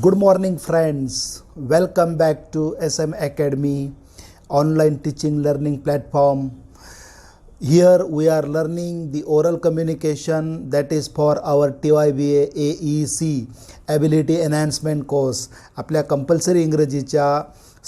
Good morning, friends. Welcome back to SM Academy, online teaching learning platform. Here we are learning the oral communication that is for our TYBA AEC Ability Enhancement course. आपल्या compulsory इंग्रजीच्या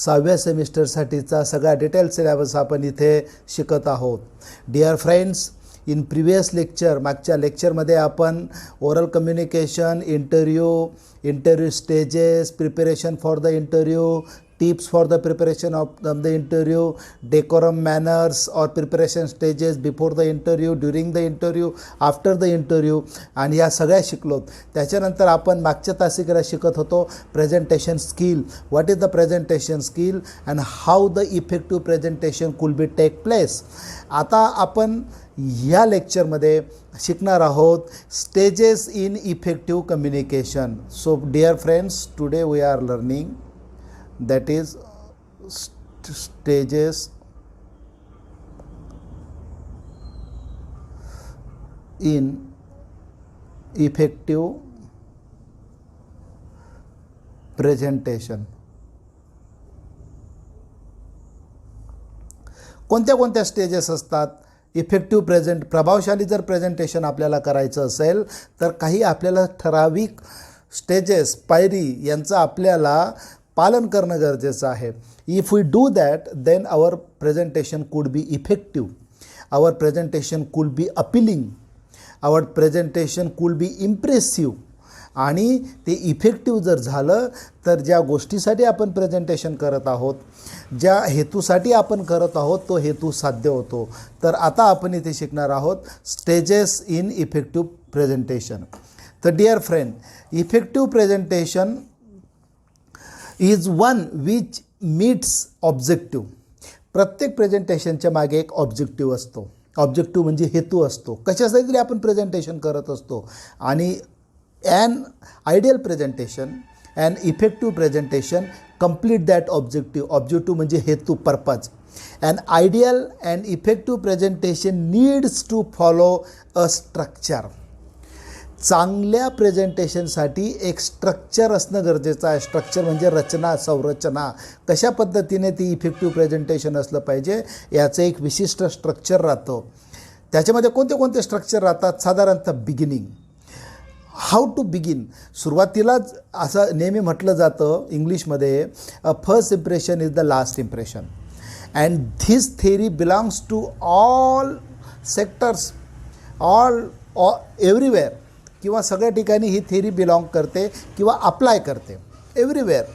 6व्या सेमिस्टरसाठीचा सगळा detail syllabus आपण इथे शिकत आहोत. Dear friends, in previous lecture मागच्या लेक्चरमध्ये आपण oral communication, interview stages, preparation for the interview, tips for the preparation of the interview, decorum manners और preparation stages before the interview, during the interview, after the interview आणि या सगळ्या शिकलो. त्याच्यानंतर आपण मागच्या तासिकेला शिकत होतो presentation skill. What is the presentation skill and how the effective presentation could be take place. आता आपण या लेक्चरमध्ये शिकणार आहोत stages in effective communication. So dear friends, today we are learning that is stages in effective presentation. कोणत्या stages असतात effective प्रभावशाली जर प्रेझेंटेशन आपल्याला करायचं असेल तर काही आपल्याला ठराविक स्टेजेस, पायरी यांचं आपल्याला पालन करणं गरजेचं आहे. If we do that then our presentation could be effective, our presentation could B appealing, our presentation could B impressive. आणि ते इफेक्टिव्ह जर झालं तर ज्या गोष्टीसाठी आपण प्रेझेंटेशन करत आहोत, ज्या हेतूसाठी आपण करत आहोत, तो हेतू साध्य होतो. तर आता आपण इथे शिकणार आहोत स्टेजेस इन इफेक्टिव्ह प्रेझेंटेशन. तर dear friend, effective presentation is one which meets objective. प्रत्येक प्रेझेंटेशनच्या मागे एक ऑब्जेक्टिव्ह असतो. ऑब्जेक्टिव्ह म्हणजे हेतू असतो. कशासाठी तरी आपण प्रेझेंटेशन करत असतो. आणि an ideal presentation and effective presentation complete that objective. Objective म्हणजे हेतू, purpose. And ideal and effective presentation needs to follow a structure. चांगल्या प्रेझेंटेशनसाठी एक स्ट्रक्चर असणं गरजेचं आहे. स्ट्रक्चर म्हणजे रचना, संरचना. कशा पद्धतीने ती इफेक्टिव्ह प्रेझेंटेशन असलं पाहिजे याचं एक विशिष्ट स्ट्रक्चर राहतं. त्याच्यामध्ये कोणते स्ट्रक्चर राहतात? साधारणतः बिगिनिंग, हाऊ टू बिगिन. सुरुवातीलाच असं नेहमी म्हटलं जातं इंग्लिशमध्ये, a first impression is the last impression. And this theory belongs to all sectors, everywhere. किंवा सगळ्या ठिकाणी ही थेरी बिलॉंग करते किंवा अप्लाय करते. Everywhere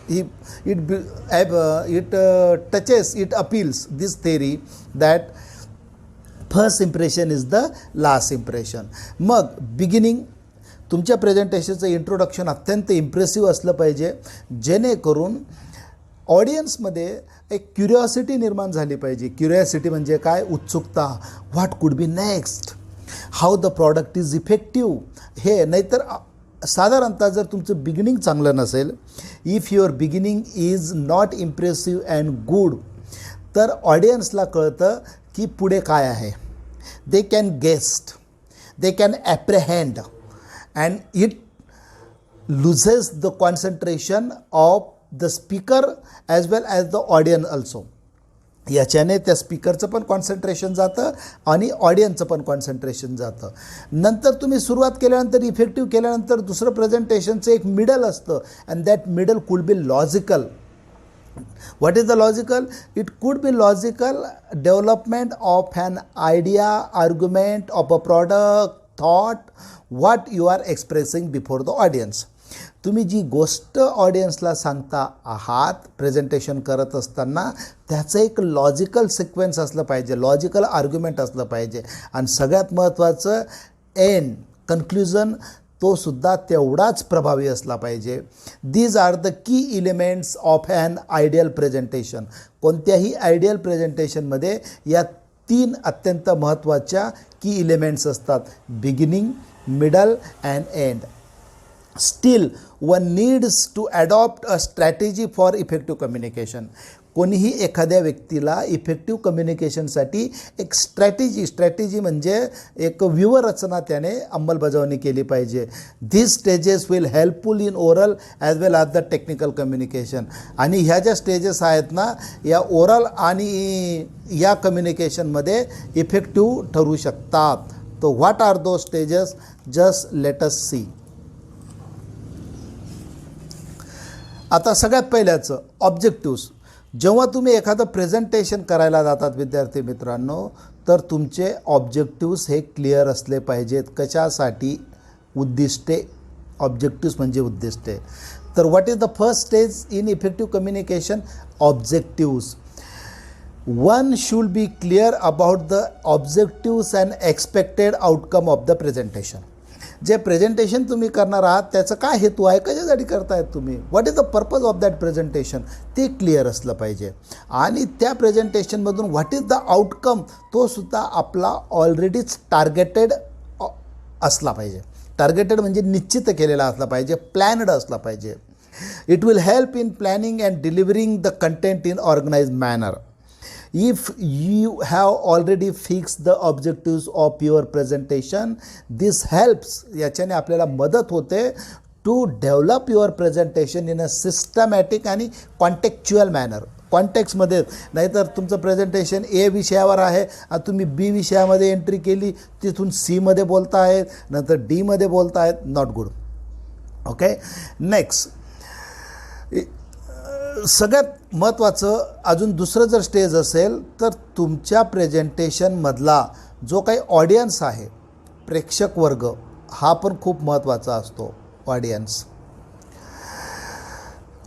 it touches, it appeals this theory that first impression is the last impression. मग beginning, तुमच्या प्रेझेंटेशनचं introduction अत्यंत impressive असलं पाहिजे, जेणेकरून ऑडियन्समध्ये एक क्युरिओसिटी निर्माण झाली पाहिजे. क्युरिओसिटी म्हणजे काय? उत्सुकता. What could be next, how the product is effective. हे नाहीतर साधारणतः जर तुमचं बिगिनिंग चांगलं नसेल, if your beginning is not impressive and good, तर ऑडियन्सला कळतं की पुढे काय आहे. They can guessed, they can apprehend and it loses the concentration of the speaker as well as the audience also. याच्याने त्या स्पीकरचं पण कॉन्सन्ट्रेशन जातं आणि ऑडियन्सचं पण कॉन्सन्ट्रेशन जातं. नंतर तुम्ही सुरुवात केल्यानंतर, इफेक्टिव्ह केल्यानंतर दुसरं प्रेझेंटेशनचं एक मिडल असतं. And that middle could be logical. What is the logical? It could be logical development of an idea, argument of a product, thought, what you are expressing before the audience. तुम्ही जी गोष्ट ऑडियन्सला सांगता आहात presentation करत असताना, त्याचं एक logical sequence असलं पाहिजे, लॉजिकल आर्ग्युमेंट असलं पाहिजे. आणि सगळ्यात महत्त्वाचं एंड, कन्क्ल्युजन, तो सुद्धा तेवढाच प्रभावी असला पाहिजे. These are the key elements of an ideal presentation. कोणत्याही आयडियल प्रेझेंटेशनमध्ये या 3 अत्यंत महत्त्वाच्या की एलिमेंट्स असतात: beginning, middle and end. Still, one needs to adopt a strategy for effective communication. कोणीही एखाद्या व्यक्तीला इफेक्टिव्ह कम्युनिकेशनसाठी एक स्ट्रॅटेजी म्हणजे एक व्यूहरचना त्याने अंमलबजावणी केली पाहिजे. This stages will helpful in oral as well as the technical communication. आणि ह्या ज्या स्टेजेस आहेत ना, या ओरल आणि या कम्युनिकेशनमध्ये इफेक्टिव्ह ठरू शकतात. तो what are those stages? Just let us see. आता सगळ्यात पहिल्याचं ऑब्जेक्टिव्स. जेव्हा तुम्ही एखादं प्रेझेंटेशन करायला जातात विद्यार्थी मित्रांनो, तर तुमचे ऑब्जेक्टिव्स हे क्लिअर असले पाहिजेत. कशासाठी? उद्दिष्टे. ऑब्जेक्टिव्स म्हणजे उद्दिष्टे. तर what is the first stage in effective communication? Objectives. One should be clear about the objectives and expected outcome of the presentation. जे प्रेझेंटेशन तुम्ही करणार आहात त्याचं काय हेतू आहे, कशासाठी करतायत तुम्ही, what is the purpose of that presentation, ते क्लिअर असलं पाहिजे. आणि त्या प्रेझेंटेशनमधून व्हॉट इज द आउटकम, तो सुद्धा आपला ऑलरेडीच टार्गेटेड असला पाहिजे. टार्गेटेड म्हणजे निश्चित केलेला असला पाहिजे, प्लॅनड असला पाहिजे. It will help in planning and delivering the content in organized manner. If you have already fixed the objectives of your presentation, this helps. याच्याने आपल्याला मदत होते to develop your presentation in a systematic आणि contextual manner. कॉन्टेक्समध्ये, नाहीतर तुमचं presentation ए विषयावर आहे आणि तुम्ही बी विषयामध्ये एंट्री केली, तिथून सीमध्ये बोलता आहेत, नंतर डीमध्ये बोलता आहेत. Not good. ओके. नेक्स्ट, सगळ्यात महत्त्वाचं अजून दुसरं जर स्टेज असेल तर तुमच्या प्रेझेंटेशनमधला जो काही ऑडियन्स आहे, प्रेक्षक वर्ग, हा पण खूप महत्त्वाचा असतो. Audience.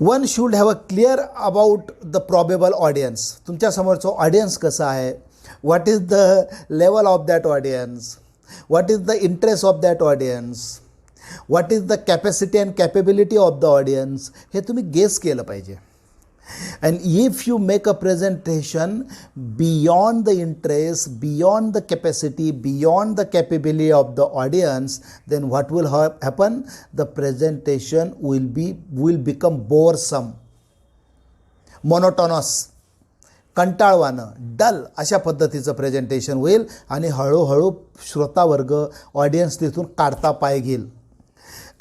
One should have a clear about the probable audience. तुमच्यासमोरचं ऑडियन्स कसं आहे, what is the level of that audience, what is the interest of that audience, what is the capacity and capability of the audience, हे तुम्ही guess केलं पाहिजे. And if you make a presentation beyond the interest, beyond the capacity, beyond the capability of the audience, then what will happen? The presentation will become boresome, monotonous, कंटाळवाणं, dull अशा पद्धतीचं presentation होईल. आणि हळूहळू श्रोतावर्ग, audience तिथून काढता पाय घेईल.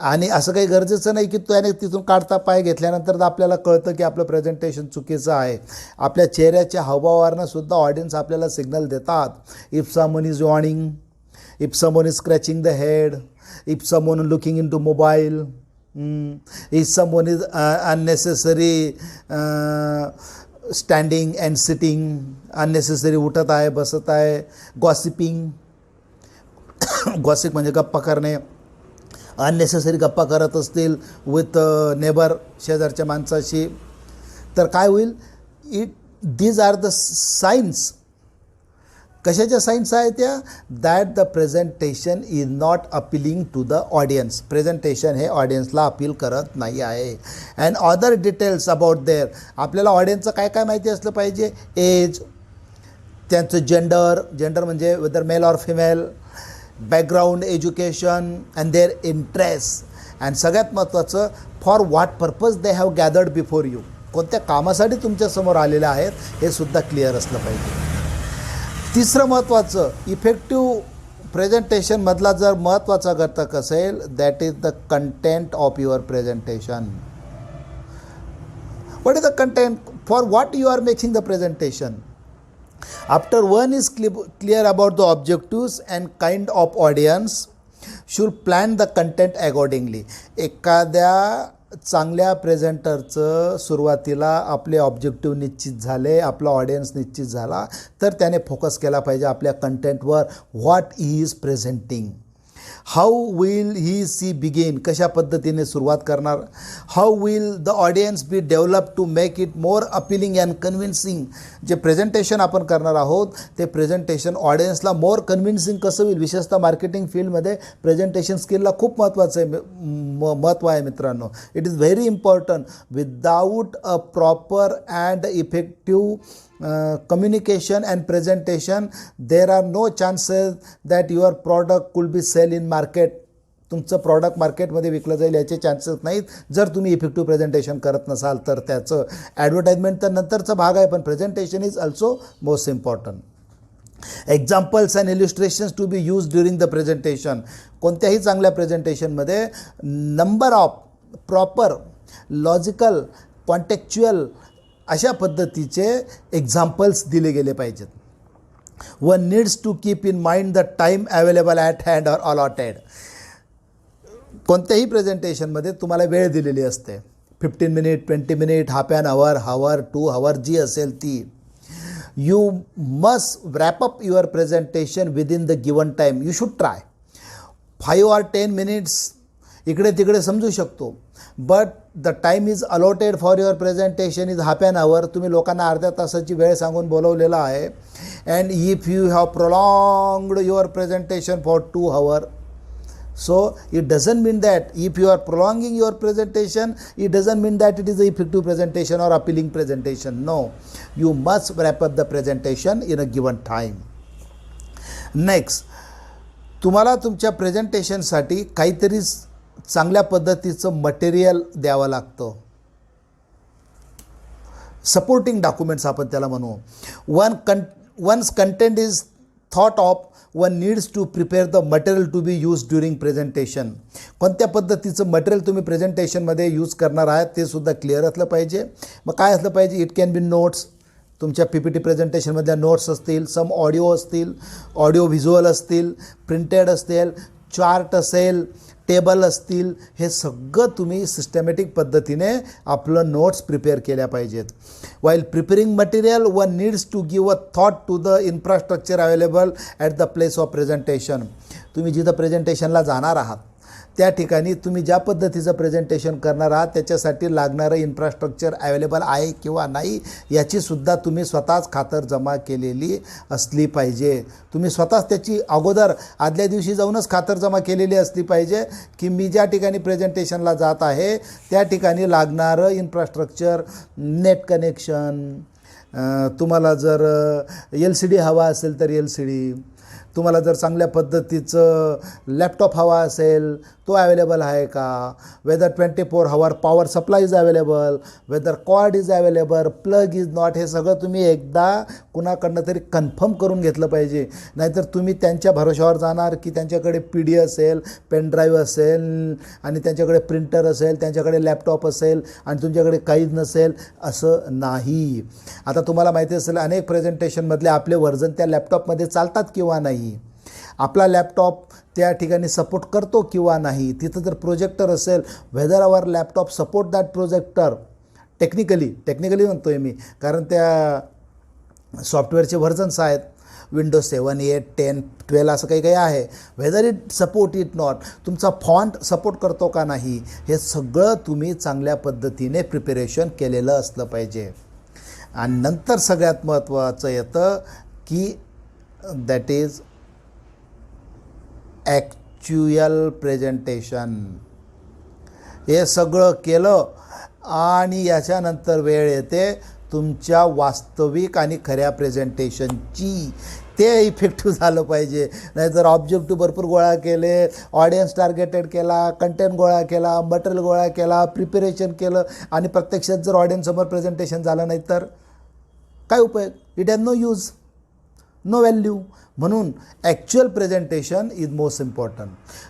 आणि असं काही गरजेचं नाही की त्याने तिथून काढता पाय घेतल्यानंतर आपल्याला कळतं की आपलं प्रेझेंटेशन चुकीचं आहे. आपल्या चेहऱ्याच्या हावभावावरनं सुद्धा ऑडियन्स आपल्याला सिग्नल देतात. If someone is yawning, if someone is scratching the head, if someone looking into mobile, if someone is unnecessary standing and sitting, unnecessary उठत आहे, बसत आहे. गॉसिपिंग, गॉसिप म्हणजे गप्पा करणे, अननेसेसरी गप्पा करत असतील विथ नेबर, शेजारच्या माणसाशी, तर काय होईल? These are the signs. कशाच्या साईन्स आहेत त्या? That the presentation is not appealing to the audience. Presentation हे ऑडियन्सला अपील करत नाही आहे. And other details about there. आपल्याला ऑडियन्सचं काय काय माहिती असलं पाहिजे? एज, त्यांचं जेंडर म्हणजे whether male or female, background, education and their interest. And सगळ्यात महत्त्वाचं, for what purpose they have gathered before you. कोणत्या कामासाठी तुमच्यासमोर आलेले आहेत हे सुद्धा क्लिअर असलं पाहिजे. तिसरं महत्त्वाचं, इफेक्टिव्ह प्रेझेंटेशनमधला जर महत्त्वाचा घटक असेल, that is the content of your presentation. What is the content? For what you are making the presentation. After one is clear about the objectives and kind of audience, should plan the content accordingly. एखाद्या चांगल्या प्रेझेंटरचं सुरुवातीला आपले objective निश्चित झाले, आपला audience निश्चित झाला, तर त्याने फोकस केला पाहिजे आपल्या कंटेंटवर. What he is presenting, how will he see begin, कशा पद्धतीने सुरुवात करणार, how will the audience be develop to make it more appealing and convincing. जे प्रेझेंटेशन आपण करणार आहोत ते प्रेझेंटेशन ऑडियन्सला मोर कन्व्हिन्सिंग कसं होईल. विशेषतः मार्केटिंग फील्डमध्ये प्रेझेंटेशन स्किलला खूप महत्त्वाचं आहे, महत्त्व आहे मित्रांनो. It is very important. Without a proper and effective communication and presentation, there are no chances that your product could be sell in market. तुमचं प्रॉडक्ट मार्केटमध्ये विकलं जाईल याचे चान्सेस नाहीत जर तुम्ही इफेक्टिव्ह प्रेझेंटेशन करत नसाल तर. त्याचं ॲडव्हर्टाइजमेंट तर नंतरचा भाग आहे, पण presentation is also most important. Examples and illustrations to be use during the presentation. कोणत्याही चांगल्या प्रेझेंटेशनमध्ये number of proper logical contextual अशा पद्धतीचे एक्झाम्पल्स दिले गेले पाहिजेत. One needs to keep in mind the time available at hand or allotted. कोणत्याही प्रेझेंटेशनमध्ये तुम्हाला वेळ दिलेली असते, 15 minute, 20 minute, half an hour, 2 hour जी असेल ती. You must wrap up your presentation within the given time. You should try 5 or 10 minutes. इकडे तिकडे समजू शकतो, but the time is allotted for your presentation is half an आवर. तुम्ही लोकांना अर्ध्या तासाची वेळ सांगून बोलवलेला आहे. And if you have प्रोलॉंग्ड your presentation for 2 hours, so it doesn't mean that if you are prolonging your presentation, it doesn't mean that it is an effective presentation or appealing presentation. No, you must wrap up the presentation in a given time. Next, तुम्हाला तुमच्या प्रेझेंटेशनसाठी काहीतरी चांगल्या पद्धतीचं material द्यावं लागतं. Supporting documents आपण त्याला म्हणू. Once content is thought of, one needs to prepare the material to be use during presentation. कोणत्या पद्धतीचं मटेरियल तुम्ही प्रेझेंटेशनमध्ये यूज करणार आहात ते सुद्धा क्लिअर असलं पाहिजे. मग काय असलं पाहिजे? इट कॅन बी नोट्स, तुमच्या PPT प्रेझेंटेशनमधल्या नोट्स असतील, सम ऑडिओ असतील, ऑडिओ व्हिज्युअल असतील, प्रिंटेड असतील, चार्ट असेल, टेबल असतील. हे सगळं तुम्ही सिस्टमॅटिक पद्धतीने आपलं नोट्स प्रिपेअर केल्या पाहिजेत. While preparing material, one needs to give a thought to the infrastructure available at the place of presentation. तुम्ही जिथं प्रेझेंटेशनला जाणार आहात त्या ठिकाणी तुम्ही ज्या पद्धतीचं प्रेझेंटेशन करणार आहात त्याच्यासाठी लागणारं इन्फ्रास्ट्रक्चर अवेलेबल आहे किंवा नाही याचीसुद्धा तुम्ही स्वतःच खातरजमा केलेली असली पाहिजे. तुम्ही स्वतःच त्याची अगोदर आदल्या दिवशी जाऊनच खातरजमा केलेली असली पाहिजे की मी ज्या ठिकाणी प्रेझेंटेशनला जात आहे त्या ठिकाणी लागणारं इन्फ्रास्ट्रक्चर, नेट कनेक्शन, तुम्हाला जर LCD हवा असेल तर LCD, तुम्हाला जर चांगल्या पद्धतीचं लॅपटॉप हवा असेल तो अवेलेबल आहे का, whether 24 hour power supply is available, whether cord is available, plug is not, हे सगळं तुम्ही एकदा कुणाकडनं तरी कन्फर्म करून घेतलं पाहिजे. नाहीतर तुम्ही त्यांच्या भरोशावर जाणार की त्यांच्याकडे PD असेल, पेनड्राईव्ह असेल आणि त्यांच्याकडे प्रिंटर असेल, त्यांच्याकडे लॅपटॉप असेल आणि तुमच्याकडे काहीच नसेल, असं नाही. आता तुम्हाला माहिती असेल अनेक प्रेझेंटेशनमधले आपले व्हर्जन त्या लॅपटॉपमध्ये चालतात किंवा नाही, आपला लॅपटॉप त्या ठिकाणी सपोर्ट करतो किंवा नाही. तिथं जर प्रोजेक्टर असेल, whether our laptop support that projector technically म्हणतो आहे मी, कारण त्या सॉफ्टवेअरचे व्हर्जन्स आहेत, Windows 7, 8, 10, 12 असं काही काही आहे. Whether it support it not, तुमचा फॉन्ट सपोर्ट करतो का नाही, हे सगळं तुम्ही चांगल्या पद्धतीने प्रिपेरेशन केलेलं असलं पाहिजे. आणि नंतर सगळ्यात महत्त्वाचं येतं की दॅट इज ॲक्च्युअल प्रेझेंटेशन. हे सगळं केलं आणि याच्यानंतर वेळ येते तुमच्या वास्तविक आणि खऱ्या प्रेझेंटेशनची. ते इफेक्टिव्ह झालं पाहिजे. नाहीतर ऑब्जेक्टिव्ह भरपूर गोळा केले, ऑडियन्स टार्गेटेड केला, कंटेंट गोळा केला, मटेरियल गोळा केला, प्रिपरेशन केलं आणि प्रत्यक्षात जर ऑडियन्ससमोर प्रेझेंटेशन झालं नाही तर काय उपयोग? It has no use, no value. म्हणून actual presentation is most important.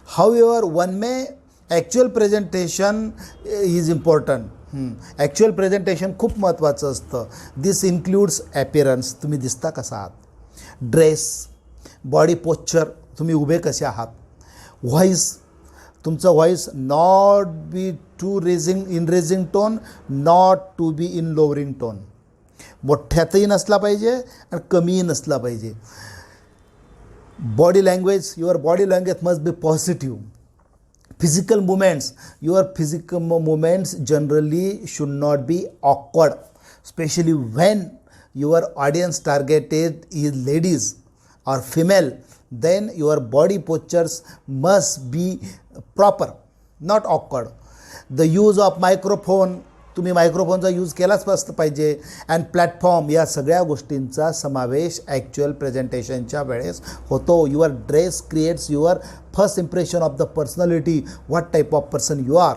However one may actual presentation is important. Actual presentation खूप महत्त्वाचं असतं. दिस इन्क्लूड्स ॲपिअरन्स, तुम्ही दिसता कसा आहात, ड्रेस, बॉडी पोश्चर, तुम्ही उभे कसे आहात, व्हॉईस, तुमचं voice not be to raising tone, not to be in lowering tone. मोठ्यातही नसला पाहिजे आणि कमीही नसला पाहिजे. Body language, your body language must be positive. Physical movements, your physical movements generally should not be awkward, especially when your audience targeted is ladies or female. Then your body postures must be proper, not awkward. The use of microphone तुम्ही मायक्रोफोनचा use केलाच पाहिजे. And platform, या सगळ्या गोष्टींचा समावेश actual प्रेझेंटेशनच्या वेळेस होतो. Your dress creates your first impression of the personality, what type of person you are.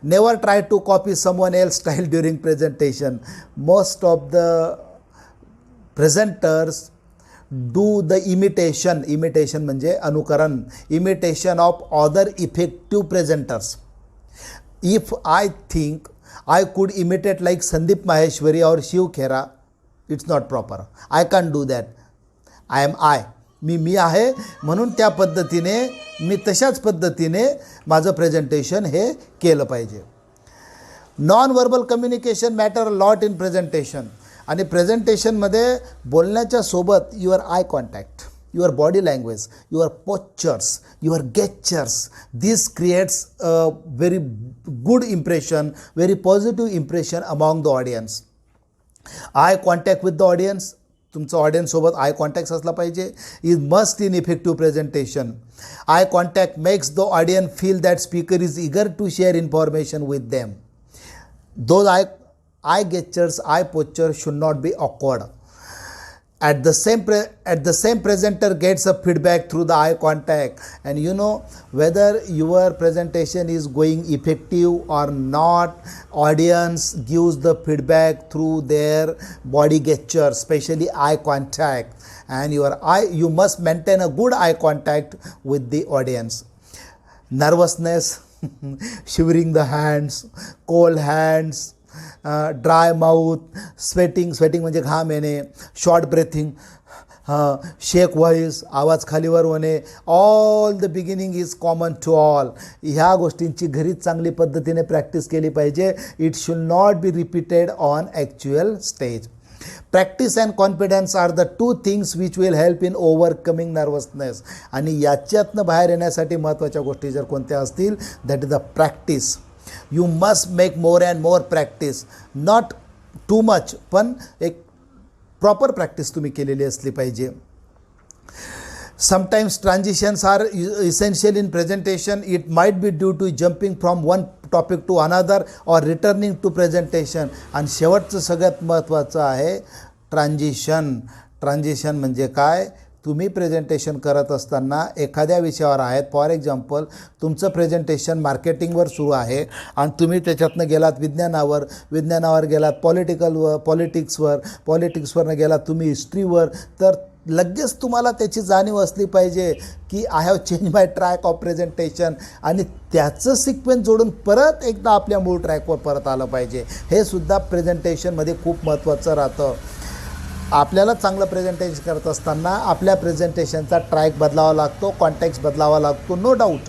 Never try to copy someone else's style during presentation. Most of the presenters do the imitation म्हणजे अनुकरण, imitation of other effective presenters. If I think I could imitate like Sandeep Maheshwari or Shiv Khera, it's not proper. I can't do that. I am I. मी आहे म्हणून त्या पद्धतीने मी तशाच पद्धतीने माझं presentation हे केलं पाहिजे. Non verbal communication matter lot in presentation. आणि प्रेझेंटेशनमध्ये बोलण्याच्या सोबत your eye contact, your body language, your postures, your gestures, this creates a very good impression, very positive impression among the audience. Eye contact with the audience, तुमचं ऑडियन्ससोबत eye contact असला पाहिजे. Is must in effective presentation. Eye contact makes the audience feel that speaker is eager to share information with them. Those eye gestures, eye posture should not be awkward. At the same presenter gets a feedback through the eye contact, and you know whether your presentation is going effective or not. Audience gives the feedback through their body gesture, especially eye contact, and you must maintain a good eye contact with the audience. Nervousness, shivering the hands, cold hands, dry mouth, sweating म्हणजे घाम येणे, short breathing, शेक voice, आवाज खालीवर होणे, all the beginning is common to all. ह्या गोष्टींची घरीच चांगली पद्धतीने प्रॅक्टिस केली पाहिजे. It should not be repeated on actual stage. Practice and confidence are the two things which will help in overcoming nervousness. आणि याच्यातनं बाहेर येण्यासाठी महत्त्वाच्या गोष्टी जर कोणत्या असतील, that is the practice. You must make more and more practice, not too much, पण एक प्रॉपर प्रॅक्टिस तुम्ही केलेली असली पाहिजे. Sometimes transitions are essential in presentation. It might be due to jumping from one topic to another or returning to presentation. आणि शेवटचं सगळ्यात महत्त्वाचं आहे ट्रान्झिशन. ट्रान्झिशन म्हणजे काय? तुम्ही प्रेझेंटेशन करत असताना एखाद्या विषयावर आहेत, फॉर एक्झाम्पल तुमचं प्रेझेंटेशन मार्केटिंगवर सुरू आहे आणि तुम्ही त्याच्यातनं गेलात विज्ञानावर गेलात पॉलिटिक्सवरनं गेलात तुम्ही हिस्ट्रीवर, तर लगेच तुम्हाला त्याची जाणीव असली पाहिजे की I have change my track of presentation, आणि त्याचं सिक्वेन्स जोडून परत एकदा आपल्या मूळ ट्रॅकवर परत आलं पाहिजे. हे सुद्धा प्रेझेंटेशनमध्ये खूप महत्त्वाचं राहतं. आपल्याला चांगलं प्रेझेंटेशन करत असताना आपल्या प्रेझेंटेशनचा ट्रॅक बदलावा लागतो, कॉन्टॅक्ट्स बदलावा लागतो, no doubt.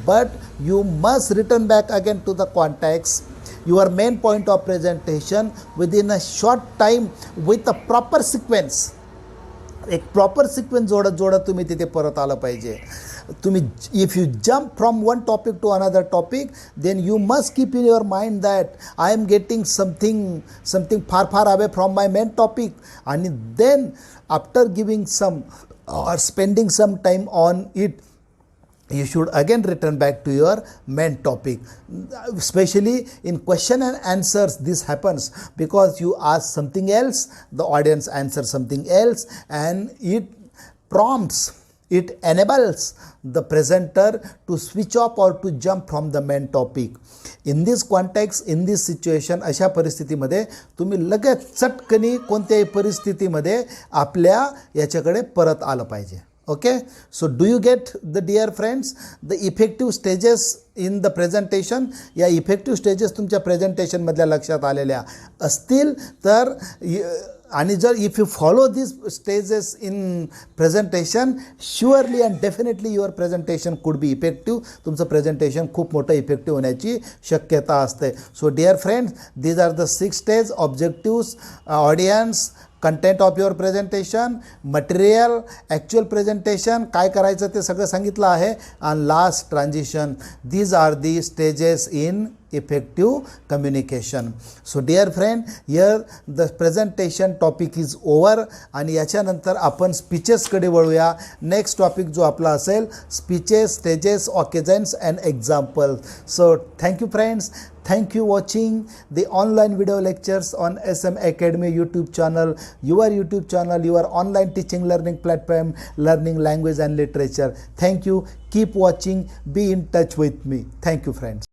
But you must return back again to the contacts, your main point of presentation within a short time with a proper sequence. एक प्रॉपर सिक्वेन्स जोडत तुम्ही तिथे परत आलं पाहिजे. तुम्ही if you jump from one topic to another topic, then you must keep in your mind that I am getting something far away from my main topic, आणि then after giving some or spending some time on it, you should again return back to your main topic. Especially in question and answers, this happens because you ask something else, the audience answers something else, and it prompts, it enables the presenter to switch off or to jump from the main topic. In this context, in this situation, अशा परिस्थितीमध्ये तुम्ही लगेच चटकनी कोणत्याही परिस्थितीमध्ये आपल्या याच्याकडे परत आलं पाहिजे. Okay, so do you get the dear friends the effective stages in the presentation? या इफेक्टिव्ह स्टेजेस तुमच्या प्रेझेंटेशनमधल्या लक्षात आलेल्या असतील तर, आणि जर if you follow this stages in presentation, surely and definitely your presentation could be effective. तुमचं presentation खूप मोठं इफेक्टिव्ह होण्याची शक्यता असते. So dear friends, these are the 6 stage: objectives, audience, content of your presentation, material, actual presentation, काय करायचं ते सगळं सांगितलं आहे, आणि last transition. These are the stages in effective communication. So dear friend, here the presentation topic is over, आणि याच्यानंतर आपण स्पीचेसकडे वळूया. नेक्स्ट टॉपिक जो आपला असेल, speeches, stages, occasions and example. So thank you friends. Thank you watching the online video lectures on SM Academy YouTube channel, your YouTube channel, your online teaching learning platform, learning language and literature. Thank you. Keep watching. Be in touch with me. Thank you, friends.